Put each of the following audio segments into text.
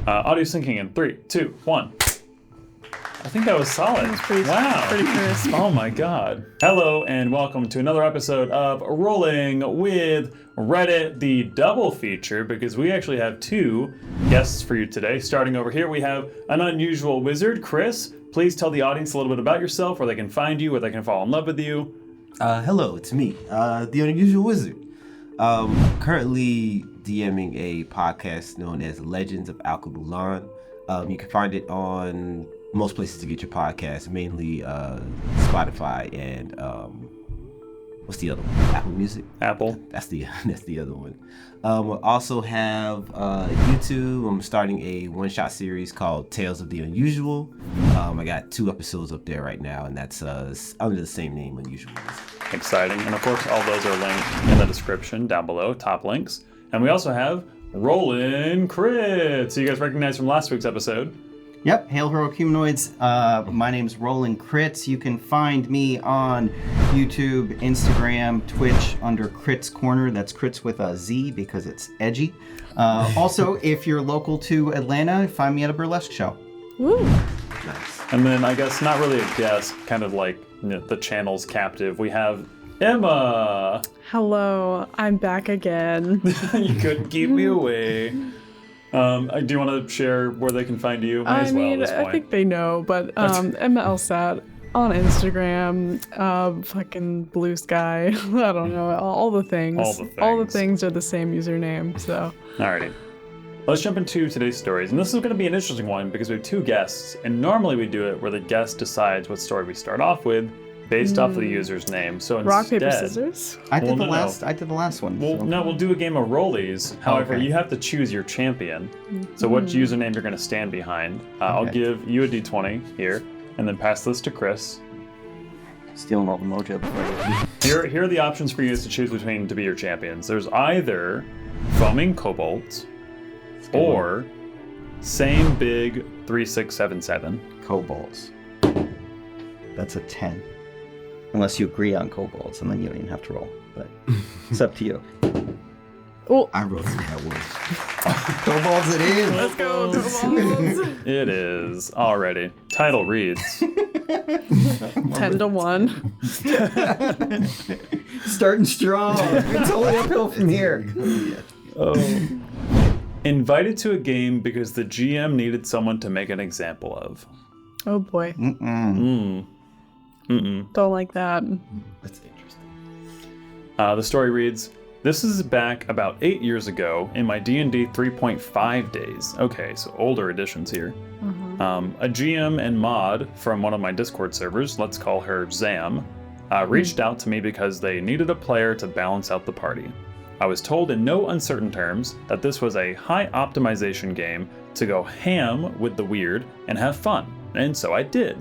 Audio syncing in 3, 2, 1. I think that was solid. That was pretty crisp. Oh my god. Hello and welcome to another episode of Rolling with Reddit, the double feature, because we actually have two guests for you today. Starting over here, we have an unusual wizard, Critz. Please tell the audience a little bit about yourself, where they can find you, where they can fall in love with you. Hello, it's me, the unusual wizard. Currently DMing a podcast known as Legends of Rolan. You can find it on most places to get your podcast, mainly Spotify and what's the other one? Apple Music. Apple. That's the other one. We'll also have YouTube. I'm starting a one-shot series called Tales of the Unusual. I got 2 episodes up there right now, and that's under the same name, Unusual. Exciting. And of course, all those are linked in the description down below, top links. And we also have Rolan Critz. So you guys recognize from last week's episode. Yep, Hail Heroic Humanoids. My name's Rolan Critz. You can find me on YouTube, Instagram, Twitch under Critz Corner. That's Critz with a Z because it's edgy. Also, if you're local to Atlanta, find me at a burlesque show. Woo! Nice. And then I guess not really a guest, kind of like the channel's captive. We have Emma. Hello, I'm back again. You couldn't keep me away. Do you want to share where they can find you? May as well at this point. I think they know, but Emma Elsat on Instagram, fucking Blue Sky. I don't know, all the things. All the things are the same username. So. Alrighty. Let's jump into today's stories. And this is going to be an interesting one because we have 2 guests. And normally we do it where the guest decides what story we start off with based off of the user's name. So instead, rock, paper, scissors? I did the last one. We'll do a game of rollies. However, you have to choose your champion. So what username you're going to stand behind. I'll give you a d20 here, and then pass this to Chris. Stealing all the mojo before I Here are the options for you to choose between to be your champions. There's either Foaming Kobolds or Same Big 3677. Kobolds. That's a 10. Unless you agree on kobolds, and then you don't even have to roll. But it's up to you. Oh, I wrote that one. Kobolds it is. Let's go, Kobolds. It is. Already. Title reads 10-1. Starting strong. It's only uphill from here. Invited to a game because the GM needed someone to make an example of. Oh boy. Don't like that. That's interesting. The story reads, this is back about 8 years ago in my D&D 3.5 days. Okay, so older editions here. A GM and mod from one of my Discord servers, let's call her Zam, reached out to me because they needed a player to balance out the party. I was told in no uncertain terms that this was a high optimization game to go ham with the weird and have fun, and so I did.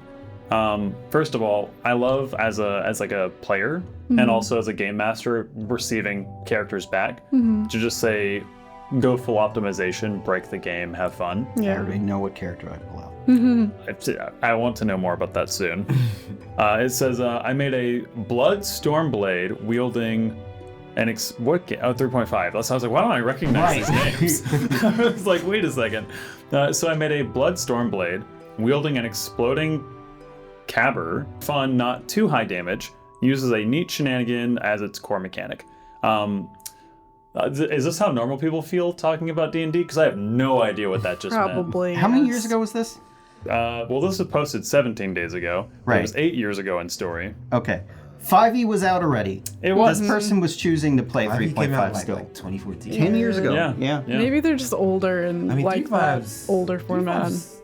First of all, I love as like a player and also as a game master receiving characters back to just say, go full optimization, break the game, have fun. I already know what character I pull out. I want to know more about that soon. It says, I made a blood stormblade wielding an 3.5. So I was like, why don't I recognize these names? I was like, wait a second. So I made a blood stormblade wielding an exploding Cabber, fun, not too high damage, uses a neat shenanigan as its core mechanic. Is this how normal people feel talking about D&D? Because I have no idea what that just Probably. How many years ago was this? meant. Well, this was posted 17 days ago. Right. It was 8 years ago in story. Okay. 5e was out already. It was. This person was choosing to play 5e came 3.5 out still. like 2014. 10 years ago. Yeah. Maybe they're just older and like that 3.5's older format. 3.5's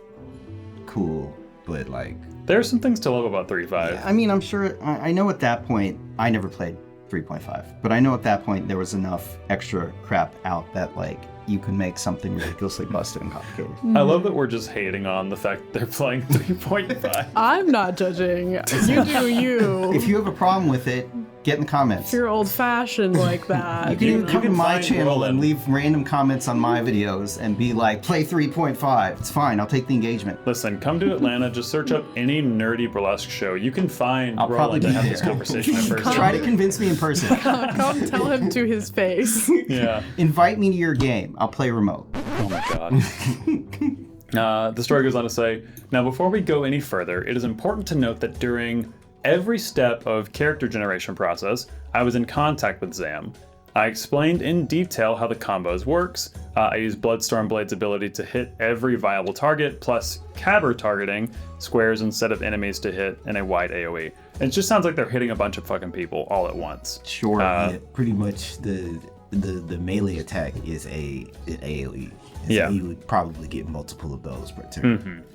cool, but like... There are some things to love about 3.5. I mean, I'm sure, I know at that point, I never played 3.5, but I know at that point there was enough extra crap out that like you can make something ridiculously busted and complicated. I love that we're just hating on the fact that they're playing 3.5. I'm not judging. You do you. If you have a problem with it, get in the comments. If you're old-fashioned like that. You can even come to my find channel Rolan. and leave random comments on my videos and be like, play 3.5. It's fine. I'll take the engagement. Listen, come to Atlanta, just search up any nerdy burlesque show. You can find I'll probably Roland to be have there. this conversation in person. Try to convince me in person. Come tell him to his face. Yeah. Invite me to your game. I'll play remote. Oh my God. The story goes on to say, now before we go any further, it is important to note that during every step of character generation process, I was in contact with Zam. I explained in detail how the combos works. I used Bloodstorm Blade's ability to hit every viable target, plus caber targeting squares instead of enemies to hit in a wide AoE. It just sounds like they're hitting a bunch of fucking people all at once. Sure. Yeah, pretty much the melee attack is an AoE. So you would probably get multiple of those per turn.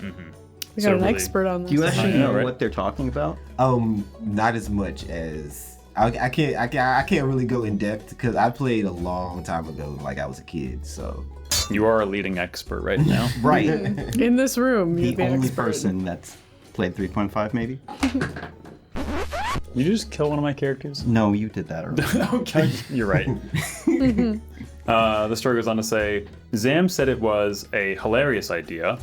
We got an expert on this. Do you actually know what they're talking about? Not as much as I can't really go in depth because I played a long time ago, like I was a kid. So you are a leading expert right now. Right. In this room, the you'd be an only expert. person that's played 3.5, maybe. You just kill one of my characters? No, you did that earlier. Okay, you're right. The story goes on to say, Zam said it was a hilarious idea.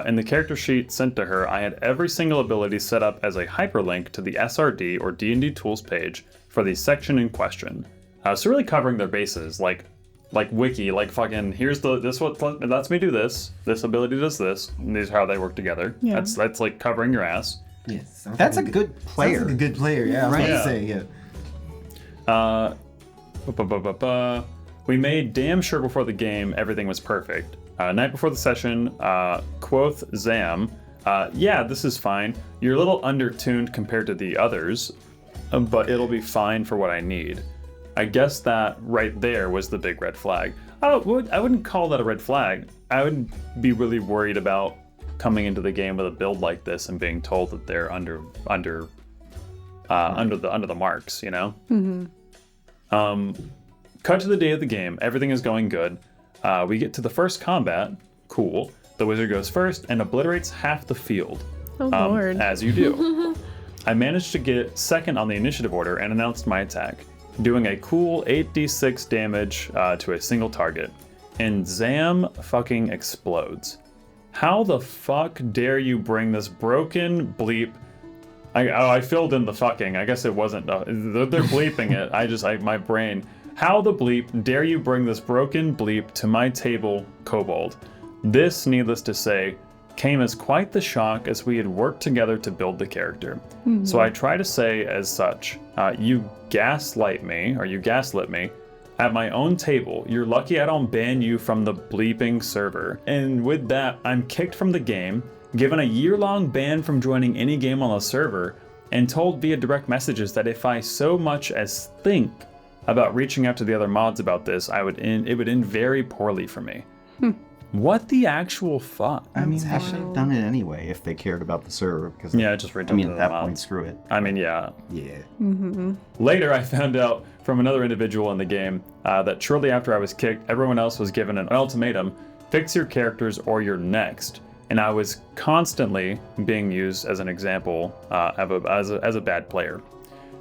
In the character sheet sent to her, I had every single ability set up as a hyperlink to the SRD or D&D tools page for the section in question. So really covering their bases, like wiki, like fucking here's this what lets me do this ability does this, and these are how they work together. Yeah. That's like covering your ass. yes, That's a good player. Sounds like a good player. Yeah, I was about to say We made damn sure before the game everything was perfect. Night before the session, quoth Zam, yeah, this is fine. You're a little undertuned compared to the others, but it'll be fine for what I need. I guess that right there was the big red flag. I wouldn't call that a red flag. I would be really worried about coming into the game with a build like this and being told that they're under the marks, you know? Cut to the day of the game. Everything is going good. We get to the first combat. Cool. The wizard goes first and obliterates half the field. Oh, Lord. As you do. I managed to get second on the initiative order and announced my attack, doing a cool 8d6 damage to a single target. And Zam fucking explodes. How the fuck dare you bring this broken bleep? I filled in the fucking. I guess it wasn't. They're bleeping it. My brain. How the bleep dare you bring this broken bleep to my table, Kobold? This, needless to say, came as quite the shock as we had worked together to build the character. So I try to say as such, you gaslit me at my own table. You're lucky I don't ban you from the bleeping server. And with that, I'm kicked from the game, given a year-long ban from joining any game on the server, and told via direct messages that if I so much as think about reaching out to the other mods about this, it would end very poorly for me. What the actual fuck? I mean, they should have done it anyway if they cared about the server. Because just reach out to at that the point, mods. screw it. I mean, yeah. Yeah. Later, I found out from another individual in the game that shortly after I was kicked, everyone else was given an ultimatum: fix your characters or you're next. And I was constantly being used as an example as a bad player.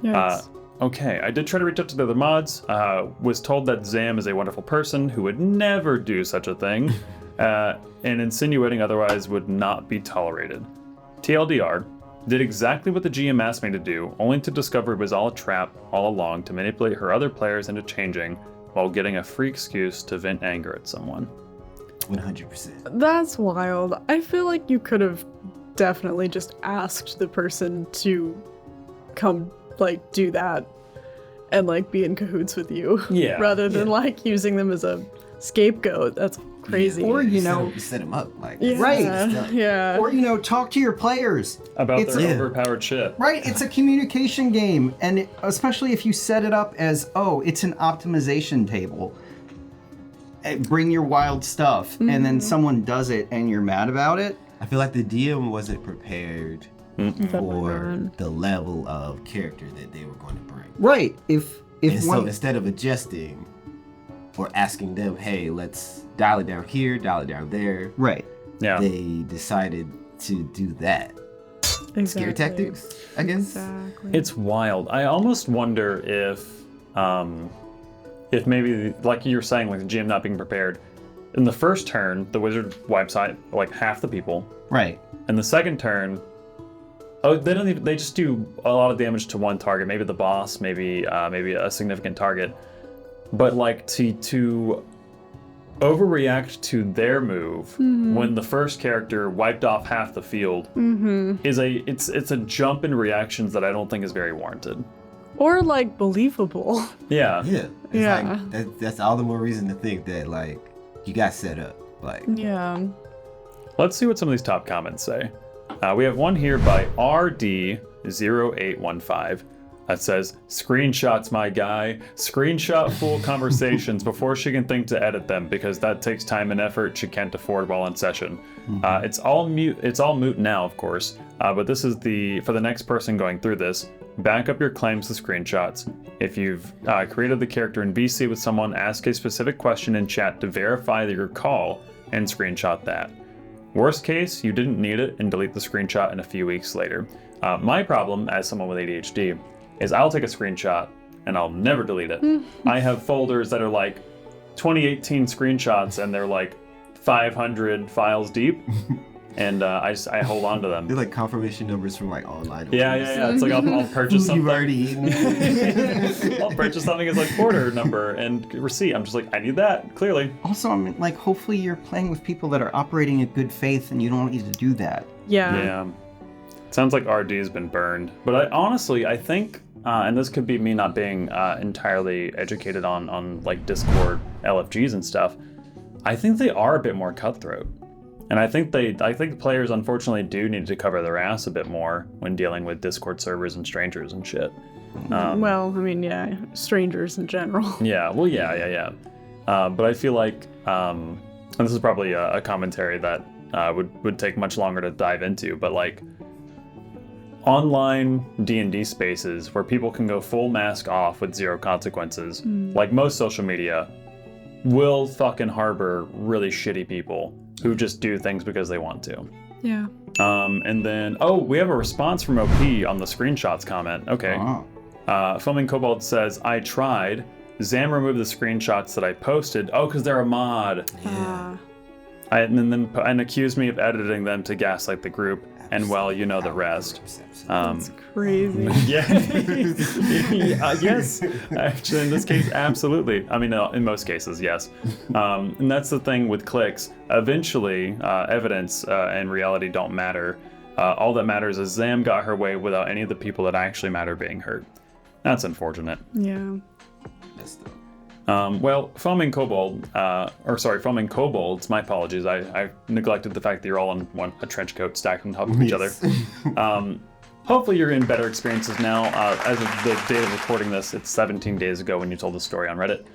Yes. Okay, I did try to reach out to the other mods, was told that Zam is a wonderful person who would never do such a thing, and insinuating otherwise would not be tolerated. TLDR, did exactly what the GM asked me to do, only to discover it was all a trap all along to manipulate her other players into changing while getting a free excuse to vent anger at someone. 100%. That's wild. I feel like you could have definitely just asked the person to come, like, do that and, like, be in cahoots with you. Yeah. Rather than, like, using them as a scapegoat. That's crazy. Or, You set them up like Yeah. Right. Yeah. Or, talk to your players. About their overpowered shit. Right, it's a communication game, and especially if you set it up as, it's an optimization table. Bring your wild stuff, and then someone does it, and you're mad about it. I feel like the DM wasn't prepared for the level of character that they were going to bring. Right. If So instead of adjusting or asking them, hey, let's dial it down here, dial it down there. Right. Yeah. They decided to do that. Exactly. Scare tactics, I guess. Exactly. It's wild. I almost wonder if maybe, like you were saying, like the GM not being prepared, in the first turn, the wizard wipes out like half the people. Right. In the second turn, they just do a lot of damage to one target, maybe the boss, maybe a significant target. But like to overreact to their move when the first character wiped off half the field is it's a jump in reactions that I don't think is very warranted. Or like believable. Yeah. Yeah. Yeah. Like, that's all the more reason to think that like you got set up. Like. Yeah. Let's see what some of these top comments say. We have one here by RD0815 that says, "Screenshots, my guy. Screenshot full conversations before she can think to edit them because that takes time and effort she can't afford while in session." It's all moot now, of course. But this is for the next person going through this. Back up your claims to screenshots. If you've created the character in VC with someone, ask a specific question in chat to verify your call and screenshot that. Worst case, you didn't need it and delete the screenshot in a few weeks later. My problem, as someone with ADHD, is I'll take a screenshot and I'll never delete it. I have folders that are like 2018 screenshots and they're like 500 files deep. And I hold on to them. They're like confirmation numbers from like online. Yeah. It's like I'll purchase something. You've already eaten. I'll purchase something as like order number and receipt. I'm just like, I need that, clearly. Also, I mean, like, hopefully you're playing with people that are operating in good faith and you don't need to do that. Yeah. Sounds like RD has been burned. But I think, and this could be me not being entirely educated on like Discord LFGs and stuff, I think they are a bit more cutthroat. And I think players unfortunately do need to cover their ass a bit more when dealing with Discord servers and strangers and shit. Well, I mean, yeah, strangers in general. Yeah, well, yeah. But I feel like, and this is probably a commentary that would take much longer to dive into, but like online D&D spaces where people can go full mask off with zero consequences, like most social media, will fucking harbor really shitty people who just do things because they want to. Yeah. And then, we have a response from OP on the screenshots comment. Okay. Filming Kobold says, "I tried. Zam removed the screenshots that I posted." Oh, because they're a mod. Yeah. And accused me of editing them to gaslight the group. And well, you know the rest. That's crazy. Yeah. Yes. Actually, in this case, absolutely. I mean, in most cases, yes. And that's the thing with clicks. Eventually, evidence and reality don't matter. All that matters is Zam got her way without any of the people that actually matter being hurt. That's unfortunate. Yeah. That's the... Foaming Kobolds, my apologies. I neglected the fact that you're all in a trench coat stacked on top of each other. Hopefully you're in better experiences now. As of the date of recording this, it's 17 days ago when you told the story on Reddit.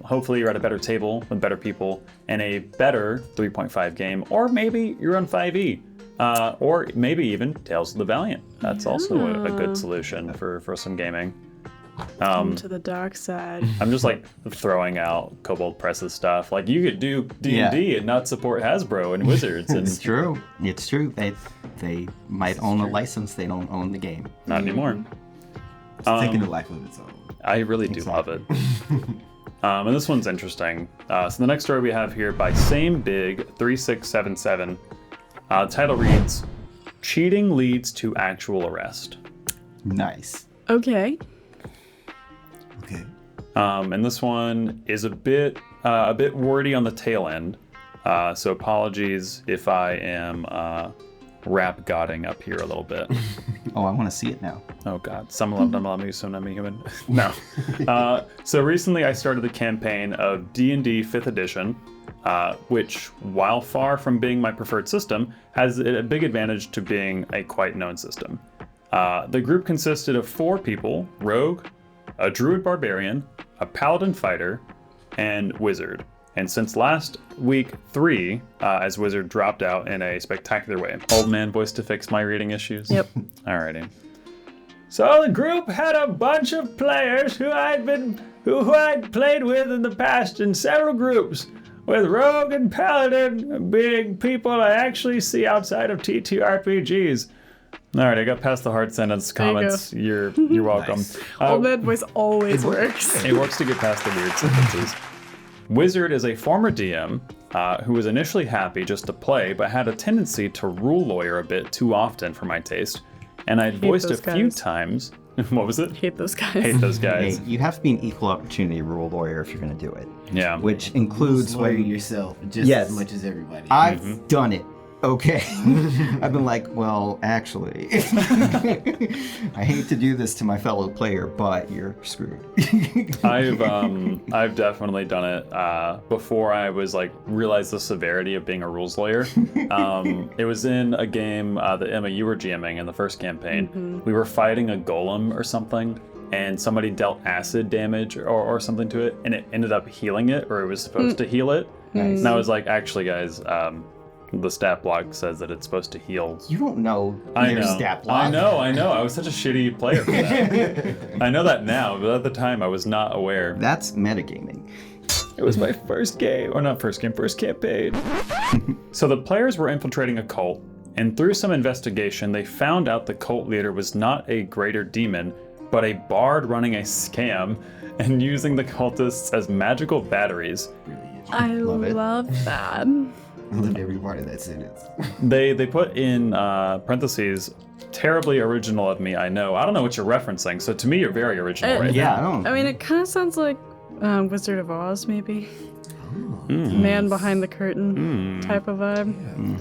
Hopefully you're at a better table with better people and a better 3.5 game, or maybe you're on 5e, or maybe even Tales of the Valiant. That's also a good solution for some gaming. Come to the dark side. I'm just like throwing out Kobold Press's stuff. Like you could do D&D and not support Hasbro and Wizards. And It's true. They might own a license. They don't own the game. Not anymore. It's taking a life of its own. I really do love it. And this one's interesting. So the next story we have here by SameBig3677. The title reads, "Cheating leads to actual arrest." Nice. Okay. Okay. And this one is a bit wordy on the tail end. So apologies if I am rap godding up here a little bit. Oh, I want to see it now. Oh God, some love me, some not me human. No. So recently I started the campaign of D&D 5th edition, which, while far from being my preferred system, has a big advantage to being a quite known system. The group consisted of 4 people: rogue, a druid barbarian, a paladin fighter, and wizard. And since last week 3, as wizard dropped out in a spectacular way. Old man voice to fix my reading issues? Yep. Alrighty. So the group had a bunch of players who I'd played with in the past in several groups, with rogue and paladin being people I actually see outside of TTRPGs. All right, I got past the hard sentence comments. You're welcome. Nice. Old man voice always works. It works to get past the weird sentences. Wizard is a former DM who was initially happy just to play, but had a tendency to rule lawyer a bit too often for my taste. And I'd voiced a few times What was it? Hate those guys. Hate those guys. Hey, you have to be an equal opportunity rule lawyer if you're going to do it. Yeah. Which includes lawyer when yourself just as much as everybody. I've done it. Okay. I've been like, well, actually, I hate to do this to my fellow player, but you're screwed. I've definitely done it before I was like realized the severity of being a rules lawyer. It was in a game that Emma, you were GMing in the first campaign. We were fighting a golem or something, and somebody dealt acid damage or something to it, and it ended up healing it, or it was supposed to heal it. Nice. And I was like, actually, guys, the stat block says that it's supposed to heal. You don't know your stat block. I know. I was such a shitty player for that. I know that now, but at the time I was not aware. That's metagaming. It was my first game, or not first game, first campaign. So the players were infiltrating a cult, and through some investigation, they found out the cult leader was not a greater demon, but a bard running a scam and using the cultists as magical batteries. I love that. I loved every part of that sentence. They put in parentheses, terribly original of me, I know. I don't know what you're referencing, so to me you're very original right Yeah, now. I mean, it kind of sounds like Wizard of Oz, maybe. Man behind the curtain type of vibe.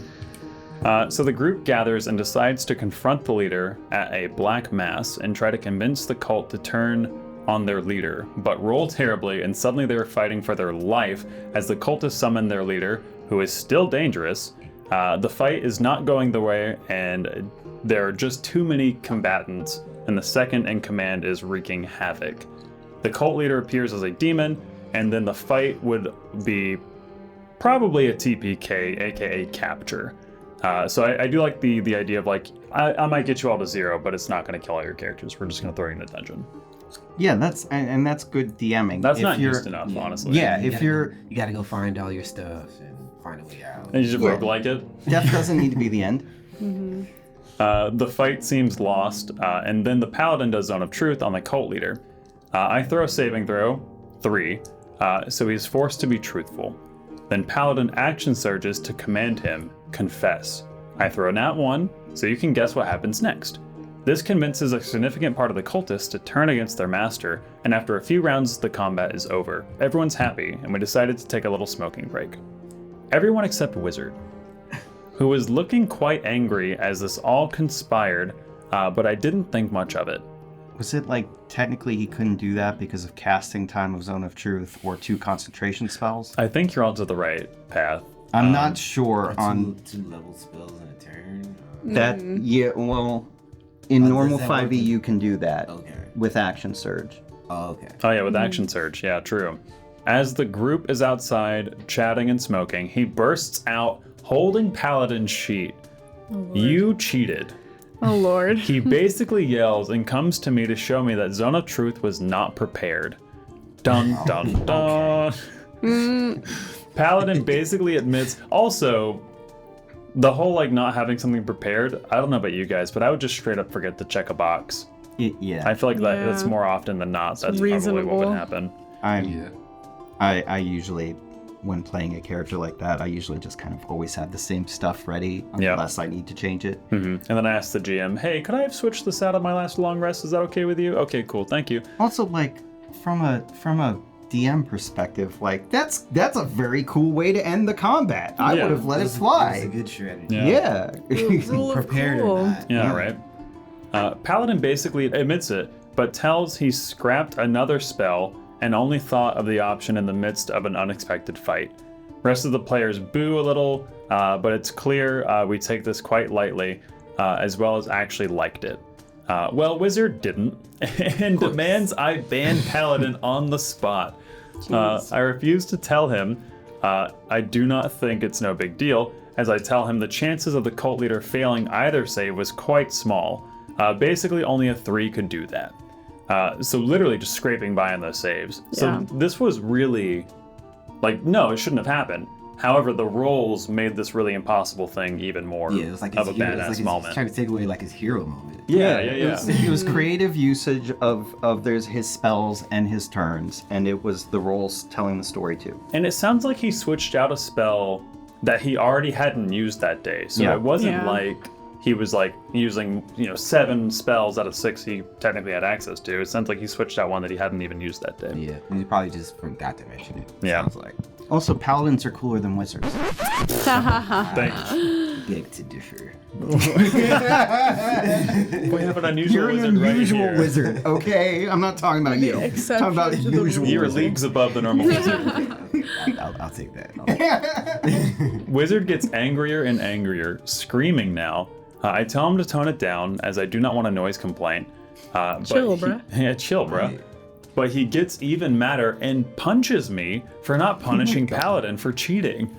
So the group gathers and decides to confront the leader at a black mass and try to convince the cult to turn on their leader, but roll terribly, and suddenly they are fighting for their life as the cultists summon their leader, who is still dangerous. The fight is not going the way, and there are just too many combatants, and the second in command is wreaking havoc. The cult leader appears as a demon, and then the fight would be probably a TPK, aka capture. So I do like the idea of like, I might get you all to 0, but it's not going to kill all your characters. We're just going to throw you in a dungeon. Yeah, that's good DMing. That's not used enough, honestly. Yeah, You gotta go find all your stuff and find a way out. And you just roguelike it. Death doesn't need to be the end. The fight seems lost, and then the paladin does Zone of Truth on the cult leader. I throw a saving throw, 3, so he's forced to be truthful. Then paladin action surges to command him, confess. I throw a nat 1, so you can guess what happens next. This convinces a significant part of the cultists to turn against their master, and after a few rounds the combat is over. Everyone's happy, and we decided to take a little smoking break. Everyone except Wizard, who was looking quite angry as this all conspired, but I didn't think much of it. Was it like technically he couldn't do that because of casting time of Zone of Truth or 2 concentration spells? I think you're onto the right path. I'm not sure on two level spells in a turn. that. Yeah, well, in normal does that 5e work in- you can do that Okay. with action surge. Oh, okay. Oh yeah, with action surge. Yeah, true. As the group is outside chatting and smoking, he bursts out holding Paladin's sheet. You cheated. Oh lord. He basically yells and comes to me to show me that Zone of Truth was not prepared. Dun dun dun. Paladin basically admits also the whole like not having something prepared. I don't know about you guys, but I would just straight up forget to check a box. Yeah, I feel like that's more often than not. That's probably what would happen. I usually, when playing a character like that, I usually just kind of always have the same stuff ready unless I need to change it. And then I asked the GM, hey, could I have switched this out of my last long rest? Is that okay with you? Okay, cool, thank you. Also, like, from a DM perspective, like, that's a very cool way to end the combat. I would have let it fly. That's a good strategy. Yeah. Rule of Prepared cool. or not. Yeah, right. Paladin basically admits it, but tells he scrapped another spell and only thought of the option in the midst of an unexpected fight. Rest of the players boo a little, but it's clear we take this quite lightly, as well as actually liked it. Well, Wizard didn't, and demands I ban Paladin on the spot. I refuse to tell him. I do not think it's no big deal, as I tell him the chances of the cult leader failing either save was quite small. Basically, only a 3 could do that. So literally just scraping by on those saves. So this was really, like, no, it shouldn't have happened. However, the rolls made this really impossible thing even more Yeah, it was like of a his hero, badass moment. He's trying to take away like his hero moment. It was creative usage of his spells and his turns, and it was the roles telling the story too. And it sounds like he switched out a spell that he already hadn't used that day. So it wasn't like he was like using 7 spells out of 6 he technically had access to. It sounds like he switched out one that he hadn't even used that day. Yeah, he probably just forgot to mention it. Yeah. Sounds like. Also, paladins are cooler than wizards. Thanks. Beg to differ. We have an unusual You're an wizard right unusual here. wizard, okay? I'm not talking about you. I'm talking about Exception to the usual You're wizard. leagues above the normal wizard. I'll take that. Wizard gets angrier and angrier, screaming now. I tell him to tone it down, as I do not want a noise complaint. Chill, bruh. Yeah, chill, bruh. Right. But he gets even madder and punches me for not punishing Paladin for cheating.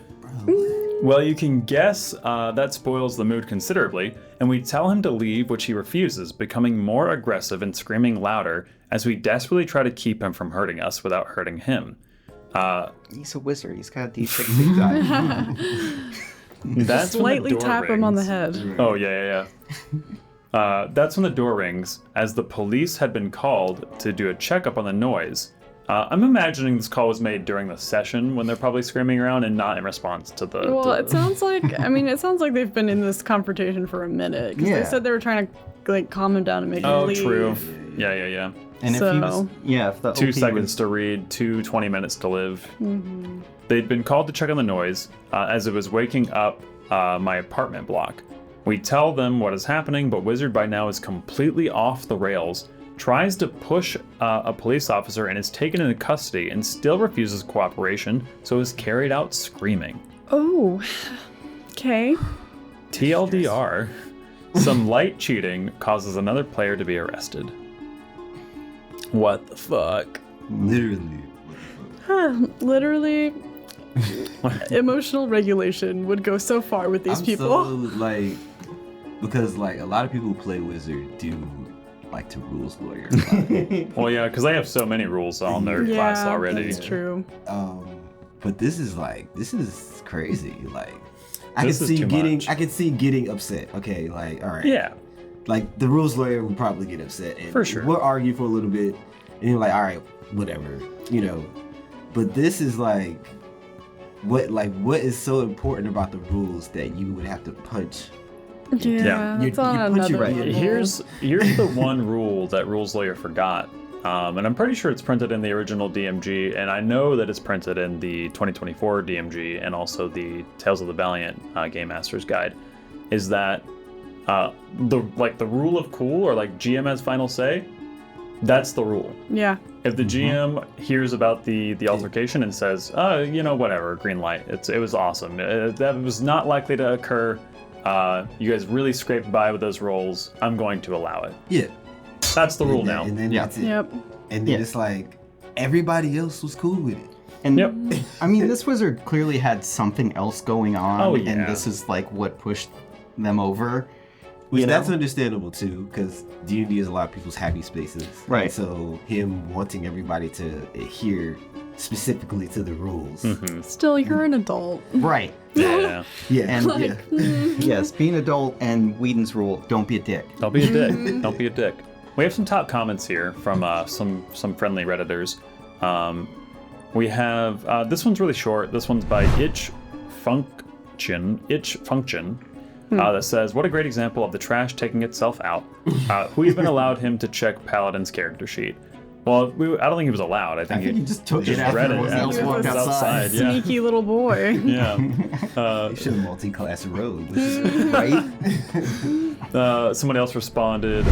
Well, you can guess that spoils the mood considerably, and we tell him to leave, which he refuses, becoming more aggressive and screaming louder as we desperately try to keep him from hurting us without hurting him. He's a wizard. He's got a D6 die. That's when the Slightly door tap him on the rings. head. Oh, yeah. That's when the door rings, as the police had been called to do a checkup on the noise. I'm imagining this call was made during the session when they're probably screaming around and not in response to the... Well, it sounds like they've been in this confrontation for a minute. Because Yeah. they said they were trying to calm him down and make him Oh, leave. true. Yeah. And if he was, if the 2 OP seconds was, to read, 20 minutes to live. They'd been called to check on the noise as it was waking up my apartment block. We tell them what is happening, but Wizard by now is completely off the rails, tries to push a police officer and is taken into custody and still refuses cooperation, so is carried out screaming. Oh. Okay. TLDR, some light cheating causes another player to be arrested. What the fuck? Literally. Literally, emotional regulation would go so far with these people. Because a lot of people who play Wizard do like to rules lawyer. Well, yeah, because they have so many rules on their class already. That's true. But this is crazy. I This could is see too much. I could see getting upset. Okay, all right. Yeah. The rules lawyer would probably get upset. And For sure. We'll argue for a little bit, and you're like, all right, whatever, But this is what is so important about the rules that you would have to punch. Yeah, You it's on punch another you right. level. Here's the one rule that Rules Lawyer forgot, and I'm pretty sure it's printed in the original DMG, and I know that it's printed in the 2024 DMG and also the Tales of the Valiant Game Master's Guide, is that the rule of cool or GM has final say. That's the rule. Yeah. If the GM hears about the altercation and says, whatever, green light, it was awesome. That was not likely to occur. You guys really scraped by with those rolls. I'm going to allow it. Yeah. That's the rule now. And then that's it. Yep. And then it's everybody else was cool with it. and Yep. I mean, this wizard clearly had something else going on, Oh, and yeah. this is what pushed them over. Which You know? that's understandable too, because D&D is a lot of people's happy spaces. Right. And so him wanting everybody to adhere specifically to the rules. Still, you're an adult. Right. Yeah. Yeah. And yeah. yes, be an adult, and Whedon's rule: don't be a dick. Don't be a dick. Don't be a dick. We have some top comments here from some friendly Redditors. We have this one's really short. This one's by Itch Function. That says, what a great example of the trash taking itself out. Who even allowed him to check Paladin's character sheet? Well, I don't think he was allowed. I think he just took it just after read it everyone else after walked it was outside. Yeah. Sneaky little boy. Yeah. He should have multi-class rogue, which is right. Somebody else responded,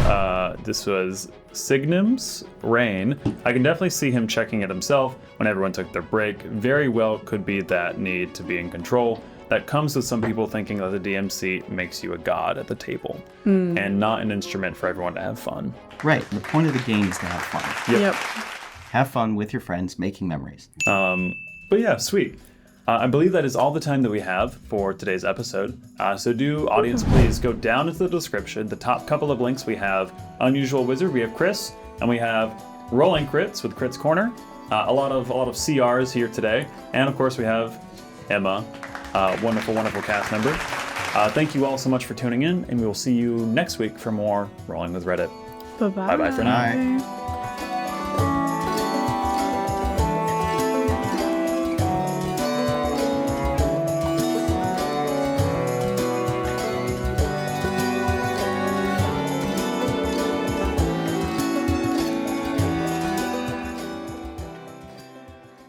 this was Signum's Rain. I can definitely see him checking it himself when everyone took their break. Very well could be that need to be in control. That comes with some people thinking that the DM seat makes you a god at the table and not an instrument for everyone to have fun. Right. The point of the game is to have fun. Yep. Have fun with your friends, making memories. But yeah, sweet. I believe that is all the time that we have for today's episode. So do, audience, please go down into the description. The top couple of links we have Unusual Wizard, we have Chris, and we have Rolling Critz with Critz Corner. A lot of CRs here today. And of course we have Emma, wonderful cast member. Thank you all so much for tuning in, and we will see you next week for more Rolling with Reddit. Bye-bye. Bye-bye for now. Bye.